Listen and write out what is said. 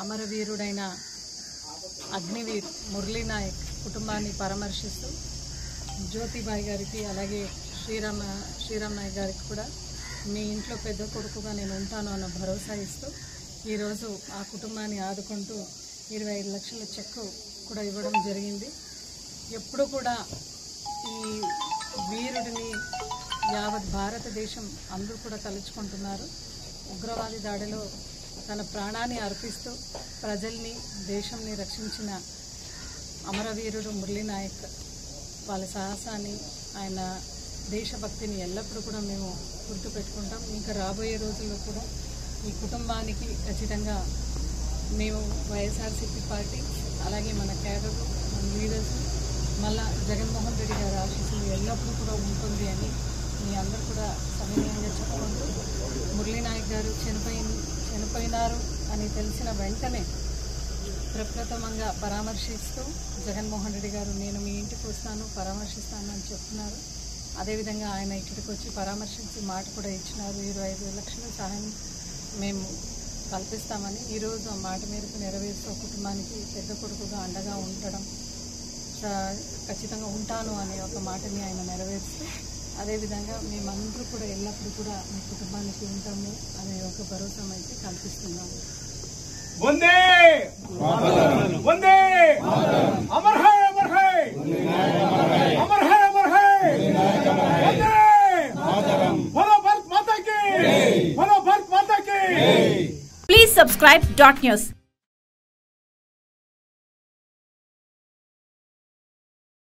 అమరవీరుడైన అగ్నివీర్ మురళీ నాయక్ కుటుంబాన్ని పరామర్శిస్తూ జ్యోతిబాయి గారికి అలాగే శ్రీరామ్ నాయక్ గారికి కూడా మీ ఇంట్లో పెద్ద కొడుకుగా నేను ఉంటాను అన్న భరోసా ఇస్తూ ఈరోజు ఆ కుటుంబాన్ని ఆదుకుంటూ 25 లక్షల చెక్కు కూడా ఇవ్వడం జరిగింది. ఎప్పుడు కూడా ఈ వీరుడిని యావత్ భారతదేశం అందరూ కూడా తలుచుకుంటున్నారు. ఉగ్రవాది దాడిలో తన ప్రాణాన్ని అర్పిస్తూ ప్రజల్ని దేశంని రక్షించిన అమరవీరుడు మురళీ నాయక్ వాళ్ళ సాహసాన్ని ఆయన దేశభక్తిని ఎల్లప్పుడూ కూడా మేము గుర్తుపెట్టుకుంటాం. ఇంకా రాబోయే రోజుల్లో కూడా ఈ కుటుంబానికి ఖచ్చితంగా మేము వైఎస్ఆర్సీపీ పార్టీ అలాగే మన క్యాడర్ మన లీడర్స్ మళ్ళా జగన్మోహన్ రెడ్డి గారి ఆశీస్సులు ఎల్లప్పుడూ కూడా ఉంటుంది అని మీ అందరూ కూడా సమన్వయంగా చెప్పుకుంటూ మురళీ నాయక్ గారు చనిపోయినారు అని తెలిసిన వెంటనే ప్రప్రథమంగా పరామర్శిస్తూ జగన్మోహన్ రెడ్డి గారు నేను మీ ఇంటికి వస్తాను పరామర్శిస్తాను అని చెప్తున్నారు. అదేవిధంగా ఆయన ఇక్కడికి వచ్చి పరామర్శించి మాట కూడా ఇచ్చినారు. 25 లక్షల సహాయం మేము కల్పిస్తామని ఈరోజు ఆ మాట మేరకు నెరవేరుస్తూ కుటుంబానికి పెద్ద కొడుకుగా అండగా ఉండడం ఖచ్చితంగా ఉంటాను అనే ఒక మాటని ఆయన నెరవేరుస్తూ అదేవిధంగా మేమందరూ కూడా ఎల్లప్పుడూ కూడా మీ కుటుంబానికి ఉంటాము అనే ఒక భరోసా అయితే కల్పిస్తున్నాము. వందే వందే అమర్ హై అమర్ హై అమర్ హై అమర్ హై వందే బోలో భారత్ మాతా కీ బోలో భారత్ మాతా కీ. Please subscribe Dot News.